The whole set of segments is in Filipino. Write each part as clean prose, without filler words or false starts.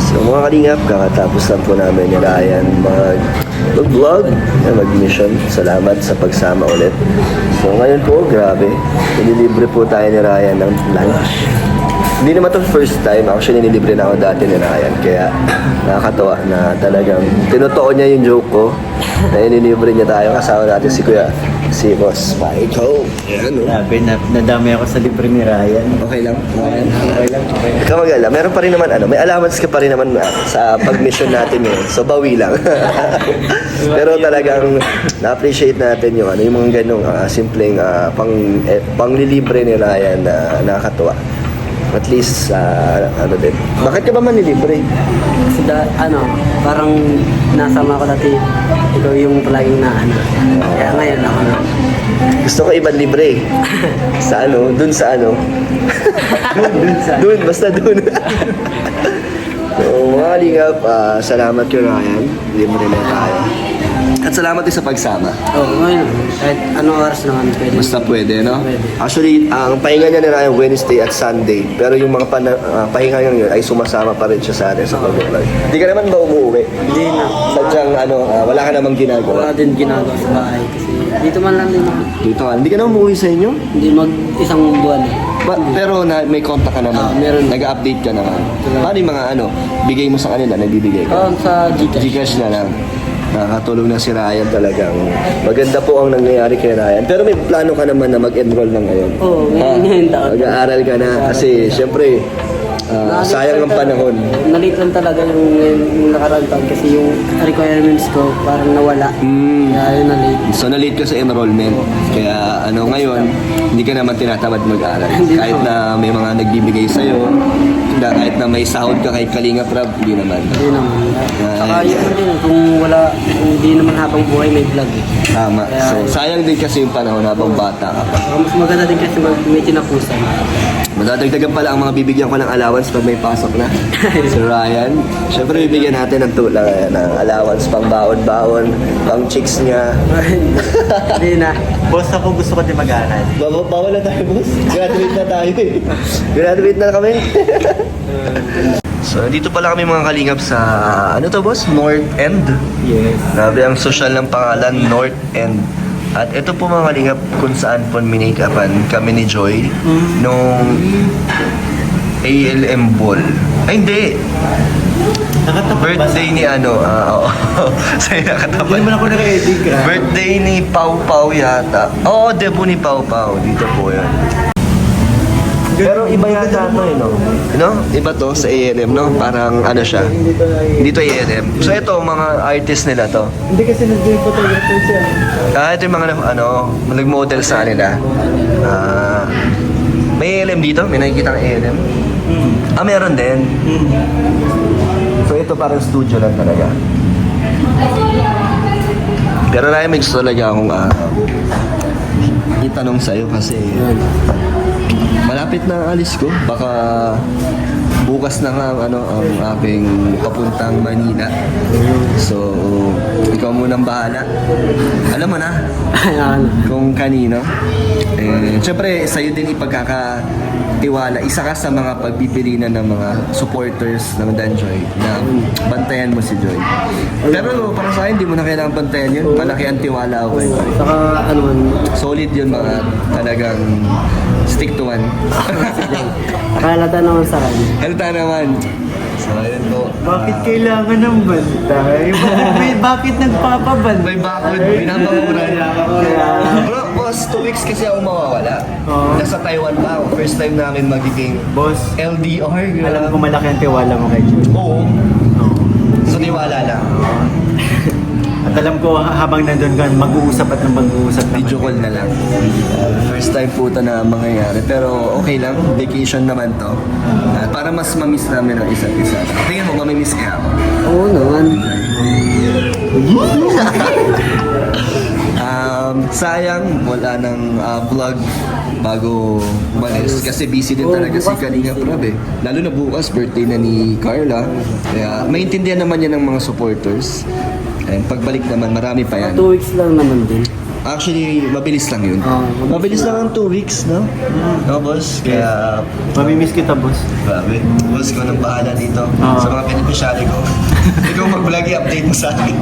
So mga kalingap, kakatapos lang po namin ni Ryan mag-vlog, mag-mission. Salamat sa pagsama ulit. So ngayon po, grabe, nililibre po tayo ni Ryan ng lunch. Hindi naman ito first time. Actually, nilibre na ako dati ni Ryan. Kaya nakakatawa na talagang tinotoo niya yung joke ko. Na inilibre niya tayo. Kasama natin si Kuya, si Boss Michael. Yan, no? Sabi, nadami ako sa libre ni Ryan. Okay lang? Ryan? Okay lang. Ikaw mag-ala. Meron pa rin naman, may allowance ka pa rin naman sa pag-mission natin eh. So, bawi lang. Pero talagang na-appreciate natin yung, yung mga ganong simpleng panglilibre ni Ryan na nakakatuwa. At least, din. Bakit ka ba manilibre? Kasi parang nasama ko dati, ikaw yung palaging Kaya ngayon ako na. Gusto ko ibang libre. Sa dun sa dun, basta dun. So, mga kalingap, salamat kay Ryan. Libre na tayo. At salamat din sa pagsama. Ngayon, kahit anong oras naman pwede. Basta pwede, no? Pwede. Actually, ang pahinga niya ni Ryan Wednesday at Sunday. Pero yung mga pahinga niya yun ay sumasama pa rin siya sa atin sa pag-vlog. Hindi ka naman ba umuwi? Hindi na. Sadyang wala ka namang ginagawa. Wala din ginagawa sa bahay kasi dito man lang din ako. Dito ka. Hindi ka na umuwi sa inyo? Hindi isang buwan eh. Pero may contact ka naman. Meron. Nag-update ka naman. Paano yung mga bigay mo sa kanila, nagbibigay ka? Sa Gcash. Gcash na lang. Nakakatulong na si Ryan talagang. Maganda po ang nangyayari kay Ryan. Pero may plano ka naman na mag-enroll na ngayon. Oo, ngayon taon. Mag-aaral ka na kasi syempre sayang ang panahon. Nalit lang talaga yung nakaraan taon kasi yung requirements ko parang nawala. Kaya yun nalit. So na-late ka sa enrollment. Kaya ngayon, hindi ka naman tinatamad mag-aaral. Kahit na may mga nagbibigay sa'yo, kahit na may sahod ka kay Kalinga Prab, hindi naman. Hindi naman. Saka yun din, kung hindi naman habang buhay may vlog eh. Tama. So sayang din kasi yung panahon habang bata ka pa. Saka mas maganda din kasi may tinapusan. Madadagdagan pala ang mga bibigyan ko ng allowance pag may pasok na. Si Ryan. Siyempre bibigyan natin ng tulak ng allowance pang baon-baon, pang chicks niya. Hindi na. Boss, ako gusto ko din mag-aaral. Bawal na tayo, boss. Graduate na tayo eh. Graduate na kami. So, dito pala kami mga kalingap sa, boss? North End. Yes. Grabe ang social ng pangalan, North End. At ito po mga kalingap kung saan po minake-upan kami ni Joy nung ALM Ball. Ay, hindi. Nakatapat Birthday ni oo. Sa'yo nakatapat. Hindi naman ako naka-edit ka. Birthday ni Pau Pau yata. Oo, debut ni Pau Pau. Dito po yan. Pero iba yata ito no? Iba to sa ALM, no? Parang siya. Dito ALM. So ito, mga artist nila to. Hindi kasi nag-photographer siya. Ito yung mga nag-model sa nila. May ALM dito? May nakikita kang ALM? Meron din. So ito parang studio lang talaga. Pero may gusto talaga akong itanong sa'yo kasi malapit na ang alis ko. Baka bukas na nga ang aking papuntang Manila. So, ikaw munang bahala. Alam mo na kung kanino. Siyempre, sa'yo din ipagkakatiwala. Isa ka sa mga pagpipilinan ng mga supporters ng Danjoy na bantayan mo si Joy. Pero para sa akin, hindi mo na kailangan bantayan yun. Malaki ang tiwala ako kay Joy. Saka Solid yun mga talagang stick to one. nakalata naman sa kanya. Halata naman. So, ayun po. Bakit kailangan ng bantay? Bakit nagpapabantay? May bakod, binabakuran. Bro, boss, 2 weeks kasi ako mawawala. Nasa Taiwan pa ako. First time namin magiging Boss, LDR. alam ko malaki ang tiwala mo kay Jun. Oo. So, tiwala lang. At alam ko habang nandun ka, mag-uusap at mag-uusap naman. Video call na lang. First time po ito na mangyayari. Pero okay lang, vacation naman to. Para mas ma-miss namin ang isa't isa. Tingin mo, mamimiss kaya ako. Oo naman. Sayang, wala nang vlog bago umalis. Kasi busy din talaga si Kalinga Prab eh. Lalo na bukas, birthday na ni Carla. Kaya maintindihan naman yan ng mga supporters. And pagbalik naman, marami pa yan. 2 weeks lang naman din. Actually, mabilis lang yun. Mabilis lang ang 2 weeks, no? No, boss? Kaya, Mamimiss kita, boss. grabe. Boss ko nang bahala dito. Oo. Sa mga beneficiary ko. Ikaw mag-vlog, i-update mo sa akin.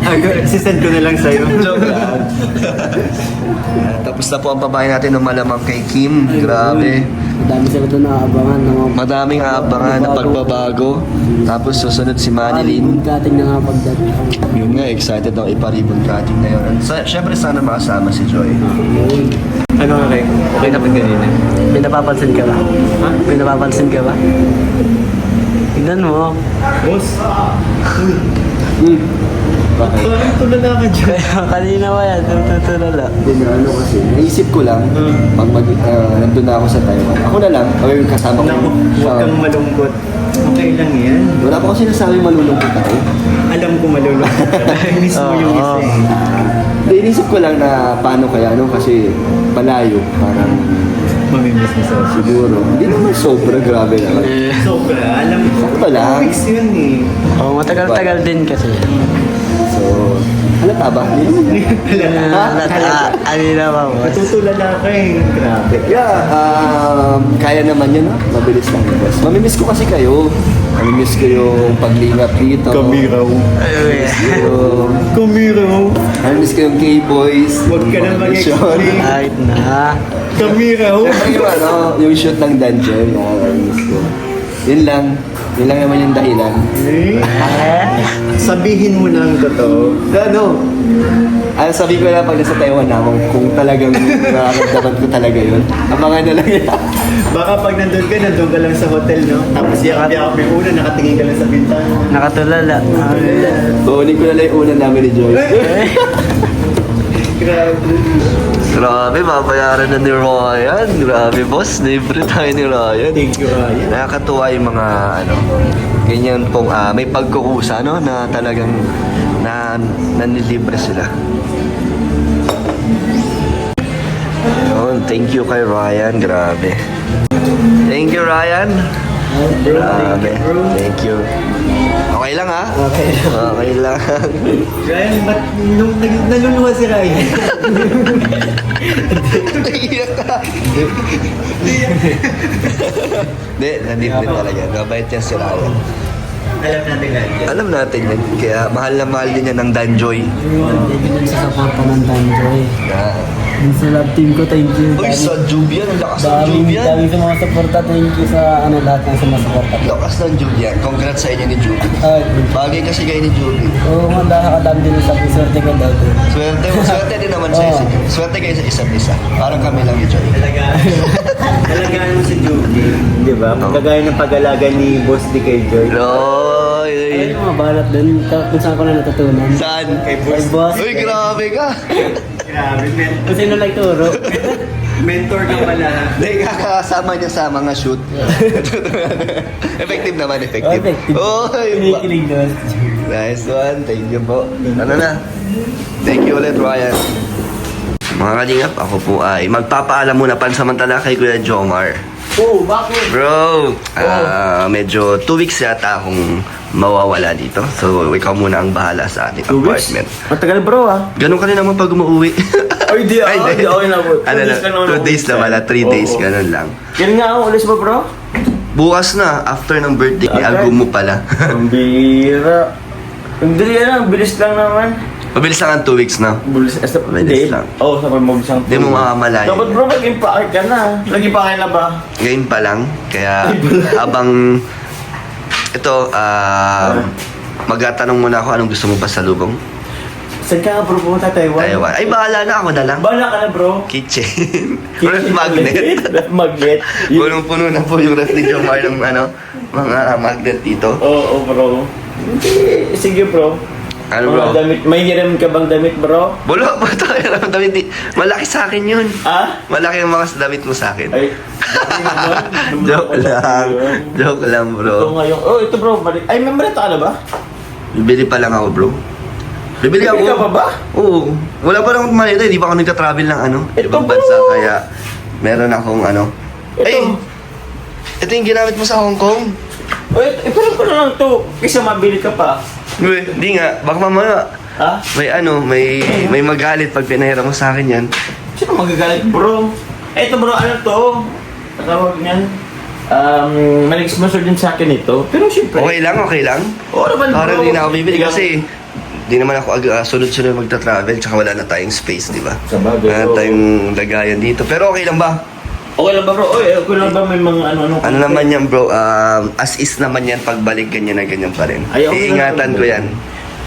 Sisend ko na lang sa'yo. Joke lang. Tapos na po ang babae natin ng malamang kay Kim. Grabe. Dami sila doon nakaabangan ng mga Madaming aabangan na pagbabago. Tapos susunod si Manilyn. Kating na nga pagdating. Yun nga, excited ako ipa-ribbon cutting na yun. And syempre sana makasama si Joy. Ano nga kayo? Okay na pag ganina. May napapansin ka ba? Ha? May napapansin ka ba? Tignan mo. Boss? Bakit? Parang tulala ka dyan. Kanina ba yan? Tutulala. Hindi na ano kasi, naisip ko lang, pag nandun na ako sa Taiwan, ako na lang, or kasama ko. Naku, huwag kang malungkot. Okay lang yan. Wala pa ako sinasabi malulungkot ako. Alam ko malulungkot ka. Miss mo yung isa eh. Hindi, inisip ko lang na paano kaya, no? Kasi malayo, parang Mamimiss mo sa siguro. Hindi naman sobra grabe naman. Sobra, alam mo. Sakto lang. Weeks yun eh. Oh, matagal-tagal din kasi. So, halata ba? Hindi naman. Alina ba mo? Matutulala ka eh. Grabe. Yeah, kaya naman yun, no? Mabilis lang yun, boss. Mamimiss ko kasi kayo. Mamimiss ko yung paglingap dito. Kamiraw. Yung... Kamiraw. Mamimiss ko yung K-Boys. Huwag ka na mag-explain. Kahit na. Kamiraw. Siyempre yung ano, yung shoot ng Dungeon, nakakamiss ko. Yun lang. Yun lang naman yung dahilan. Eh? Sabihin mo na ang totoo. Ano? Sabi ko na pag nasa Taiwan na ako, kung talagang nararamdaman ko talaga yun, abangan na lang yan. Baka pag nandun ka lang sa hotel, no? Tapos yakap-yakap yung una, nakatingin ka lang sa bintana. Nakatulala. Bawalin ko na lang yung una namin ni Joyce. Grabe. Grabe, babayaran na ni Ryan. Grabe, boss. Libre tayo ni Ryan. Thank you, Ryan. Nakakatuwa yung mga, ano, ganyan pong, may pagkukusa, no? Na talagang, nanilibre sila. Ayun, thank you kay Ryan. Grabe. Thank you, Ryan. Grabe. Thank you. Okay lang, ha? Okay lang. Ryan, ba't naluluwa si Ryan? Naiiyak ka. Hindi, nandito din talaga. Mabait yan si Ryan. Alam natin Ryan. Alam natin yan. Kaya mahal na mahal din yan ng Danjoy. Thank you din sa support ng Danjoy. Din sa love team ko, thank you. Uy, sa Jubian. Ang lakas ng Jubian. Dami sa mga suporta, thank you sa lahat ng sumasuporta. Lakas ng Jubian. Congrats sa inyo ni Jubi. Ay, Bagay kasi kayo ni Jubi. oo nga, nakakadami din sa swerte ko daw. Swerte din naman sa isa't isa. Swerte kayo sa isa't isa. Parang kami lang ni Joy. Alagaan mo si Juby. Di ba? Kagaya ng pag-alaga ni Boss D kay Joy. Ay, Roy! yung mga balat din, kung saan ko na natutunan. Saan? Kay Ay, boss. Uy, grabe ka! Grabe, Kung sino nagturo. mentor ka pala. Hindi, kakasama niya sa mga shoot. Effective naman, effective. Effective. Oy, Kinikilig doon. nice one. Thank you po. Ano na? Thank you ulit, Ryan. Mga kalingap, ako po ay magpapaalam muna pansamantala kay Kuya Jomar. Oh, bakit? Bro, medyo 2 weeks yata akong mawawala dito. So, ikaw muna ang bahala sa ating apartment. Matagal bro ah. Ganun ka rin naman pag umuwi. Ay, di ah. Di ako inabot. Ano na, 2 days na wala, 3 days, ganun lang. Yan nga ako, ulis ba bro? Bukas na, after ng birthday ni Agum mo pala. Ang bira. Ang dali lang, bilis lang naman. Mabilis lang ang 2 weeks na. Bilis, Bilis lang. Oo, sa mabilis lang. Hindi mo mamamalayan. Dapat bro, naging paakit ka na. Naging paakit na ba? Ngayon pa lang, kaya habang ito, magtatanong muna ako anong gusto mo pa sa lubong. Saan ka nga bro pumunta? Taiwan? Taiwan. Ay, bahala na ako na lang. Bahala ka na bro. Kitchen. Ref magnet. Ref magnet. Punong-puno na po yung ref ni Jomar ng mga magnet dito. Oo bro. Hindi, sige bro. Ano bro? Mga damit, may hiram ka bang damit bro? Bulo po tayo ng damit. Malaki sa akin yun. Ah? Malaki ang mga damit mo sa akin. Ay, Joke lang. Joke lang, Ito bro. ngayon. Oh, ito bro. Ay, member ito ka na ba? Bibili pa lang ako, bro. Bibili ako. Bibili ka pa ba? Oo. Wala pa lang malita. Hindi pa ako nagka-travel ng Ito, ibang bro. bansa. Kaya meron akong Ito. Ay! Ito yung ginamit mo sa Hong Kong. Oh, ipirang ko na lang ito. Kaysa mabili ka pa. Uy, hindi nga. Baka mamaya Ha? may magalit pag pinahiram mo sa akin yan. Sino magagalit, bro? Eto bro, ano to? Tawag niyan. May sponsor din sa akin ito. Pero syempre. Okay lang. Oo naman, bro. Parang hindi na ako bibili kasi di naman ako sunod-sunod magta-travel tsaka wala na tayong space, di ba? Sa bagay, Wala na oo. tayong lagayan dito. Pero okay lang ba? Okay lang ba, bro? Okay lang ba may mga ano? Ano naman yan, bro? As is naman yan, pagbalik ganyan na ganyan pa rin. Ay, okay Iingatan lang. ko yan.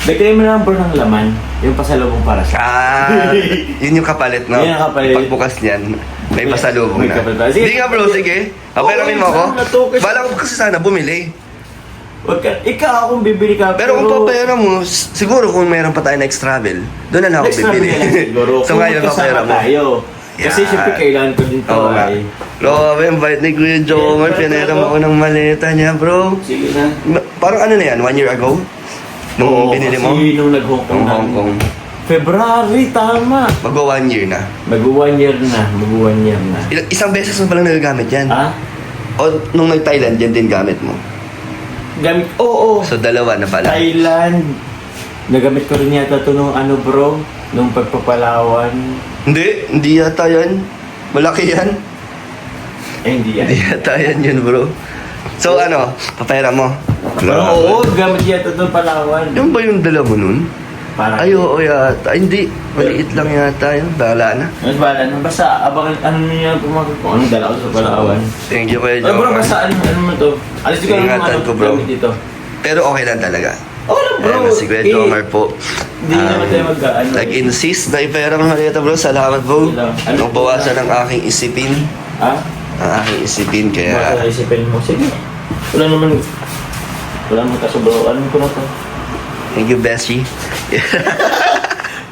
Bigay mo lang, bro, ng laman. Yung pasalubong para sa Yun yung kapalit, no? Yun yung kapalit. Pagbukas niyan, may May- pasalubong may na. kapalit. Sige. Hindi nga, bro, sige. Aperamin mo ako. sana to, kasi- Bala ko kasi sana bumili. Huwag ka, ikaw kung bibili ka. Pero kung papera mo, siguro kung meron pa tayo next travel, doon na lang ako next time bibili. na lang siguro. So Kung ngayon, magkasama papera mo. tayo. Kasi Yeah. syempre kailangan ko din to. Oo nga. ay. Grabe, invite ni Kuya Jomar. Yeah, Pinahiram bro. ako ng maleta niya, bro. Sige na. Parang ano na yan, 1 year ago? Nung Oo, binili mo? Kasi nung nag-Hong Kong. Nung Hong Kong. February, tama. Magwa 1 year na. Mag-1 year na. Mag-1 year na. Isang beses mo palang nagagamit yan. Ah? O nung nag-Thailand, yan din gamit mo. Gamit, oo. So dalawa na pala. Thailand. Nagamit ko rin yata ito nung ano bro. Nung pagpapalawan. Hindi yata yan. Malaki yan. Hindi yan. Hindi yata yan yun, bro. So ano, papera mo. Pero oo, gamit yata ito Palawan. Yung ba yung dala mo nun? Parang, Ay, oo yata. Ay, hindi. Maliit lang yata yun. Bahala na. Mas bala na. Basta, abangan, ano niya pumakit ko. Anong dala ko sa Palawan? Thank you, Kuya Pero bro, Jomar. basta ano mo to? Alis ko lang Ingatan ano ko, bro. gamit dito. Pero okay lang talaga. Oo lang bro. Ayan, si Kuya Jomar po. Hindi naman tayo mag-ano. Nag-insist na ipera ng maleta, bro. Salamat, bro. Ano? Nung bawasan ang aking isipin. Ha? Ang aking isipin, Baka kaya... isipin mo. Sige. Wala naman. Wala naman kaso bro. Alam ko na to. Thank you, Bessie.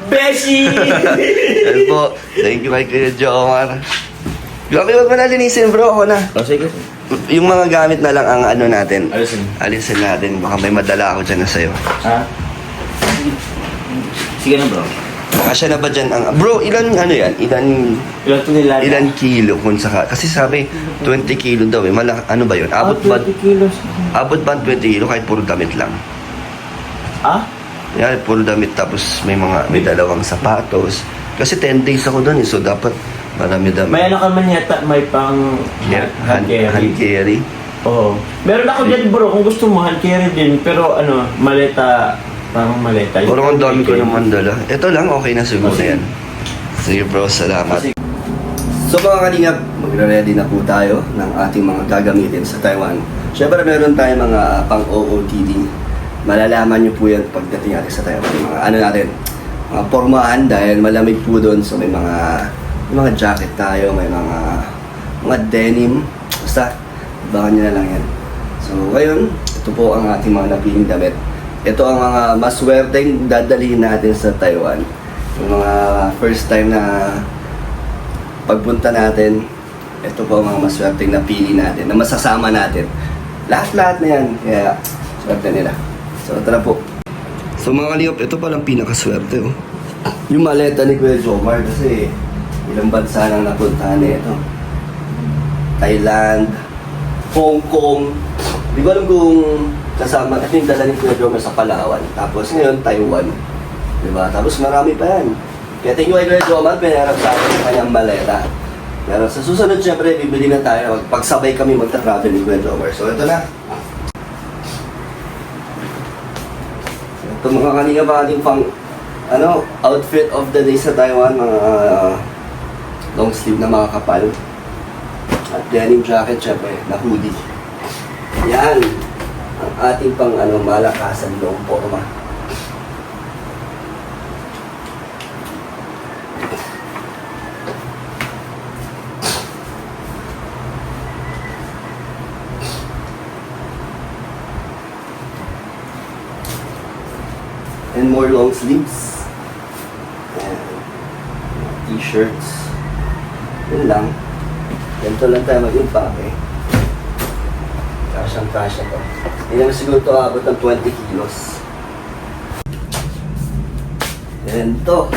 Beshi! Yan po. Thank you kay Kuya Jomar. Grabe, huwag mo na linisin, bro. Ako na. O sige. Yung mga gamit na lang ang ano natin. Alisin. Alisin natin. Baka may madala ako dyan na sa'yo. Ha? Sige na bro. Kasya na ba dyan ang... Bro, ilan ano yan? Ilan ito nila? Ilan kilo kung saka... Kasi sabi, 20 kilo daw eh. Ano ba yun? Abot ba? 20 kilos. Abot ba ang 20 kilo kahit puro damit lang? Ah? Yan, puro damit tapos may dalawang sapatos. Kasi 10 days ako doon eh. So dapat marami damit. May ano ka man yata, may pang hand Hand carry. Oo. Meron ako dyan bro, kung gusto mo hand carry din. Pero ano, maleta, parang maleta. Parang ang dami ko naman dala. Ito lang, okay na siguro yan. Sige bro, salamat. So mga kalingap, magre-ready na po tayo ng ating mga gagamitin sa Taiwan. Siyempre meron tayong mga pang-OOTD. Malalaman nyo po yan pagdating natin sa Taiwan. Yung mga ano natin, mga pormahan dahil malamig po doon. So may mga jacket tayo, may mga denim. Basta, baka nyo na lang yan. So ngayon, ito po ang ating mga napiling damit. Ito ang mga maswerteng dadalhin natin sa Taiwan. Yung mga first time na pagpunta natin, ito po ang mga maswerteng napili natin, na masasama natin. Lahat-lahat na yan, kaya swerte nila. So tara po. So mga kalingap, ito palang pinakaswerte oh. Yung maleta ni Kuya Jomar kasi ilang bansa nang napuntahan niya ito. Thailand, Hong Kong. Di ko alam kung kasama, kasi yung dala ni Kuya Jomar sa Palawan. Tapos ngayon, Taiwan. Diba? Tapos marami pa yan. Kaya thank you kay Kuya Jomar, pinarap sa akin yung kanyang maleta. Pero sa susunod, syempre, bibili na tayo. Pagsabay kami magta-travel ni Kuya Jomar. So ito na. Ito mga kanina ba ating pang outfit of the day sa Taiwan, mga long sleeve na mga kapal. At denim jacket, syempre, na hoodie. Yan. Ang ating pang malakasan long forma. And more long sleeves. Ayan. T-shirts. Yun lang. Ganito lang tayo mag-impake. Kasyang-kasya to. Hindi naman siguro ito abot ng 20 kilos. And to.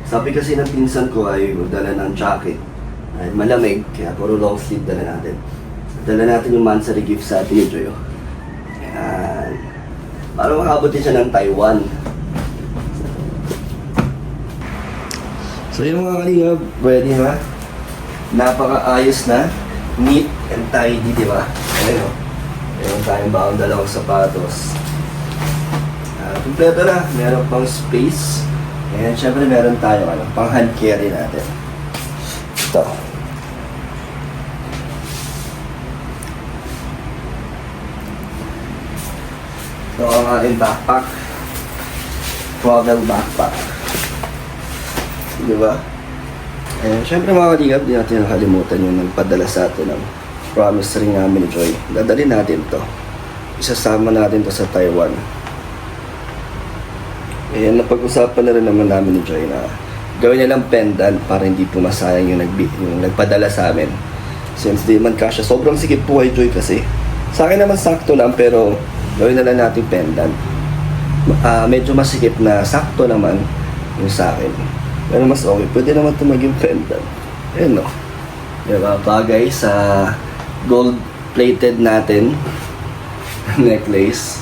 Sabi kasi ng pinsan ko ay magdala ng jacket. Ay malamig, kaya puro long sleeve dala natin. Dala natin yung monthly gift sa atin ni Joyo. Ayan. Para makabot din siya ng Taiwan. So yung mga kalingap, ready na. Napakaayos na. Neat and tidy, di ba? Ayun o. Meron tayong bagong dalawang sapatos. Kompleto na. Meron pang space. And syempre meron tayong pang hand carry natin. Ito. Ito ang ating backpack. Travel backpack. Di ba? Ayun, syempre mga kalingap, di natin nakalimutan yung nagpadala sa atin ng promise ring namin ni Joy. Dadalhin natin to. Isasama natin to sa Taiwan. Ayan, napag-usapan na rin naman namin ni Joy na gawin niya lang pendant para hindi po masayang yung nagpadala sa amin. Since di man kasya, sobrang sikip po kay Joy kasi. Sa akin naman sakto lang pero gawin na lang natin pendant. Medyo masikip na sakto naman yung sa akin. Pero mas okay, pwede naman ito maging pendant. Ayan o. Diba, bagay sa gold-plated natin necklace.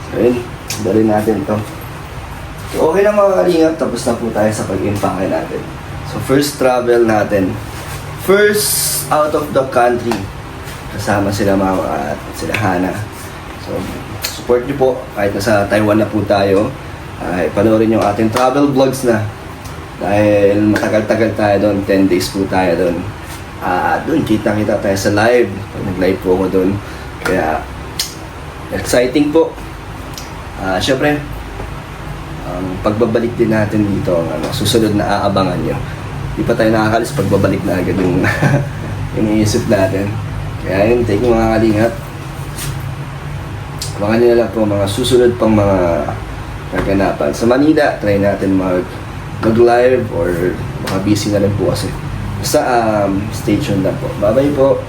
So yun, dalhin natin to. So okay na mga kalingap, tapos na po tayo sa pag-impake natin. So first travel natin. First out of the country. Kasama sila Mama at sila Hana. So support nyo po, kahit nasa Taiwan na po tayo. Panoorin yung ating travel vlogs na. Dahil matagal-tagal tayo doon, 10 days po tayo doon. Doon kita-kita tayo sa live. Nag-live po ako doon. Kaya exciting po. Syempre, pagbabalik din natin dito ang susunod na aabangan nyo. Di pa tayo nakakalis, pagbabalik na agad yung iniisip natin. Kaya yun, take mga kalingap. Abangan nyo na lang po mga susunod pang mga kaganapan. Sa Manila, try natin mag-live or baka busy na rin po kasi. Basta stay tuned lang po. Bye-bye po.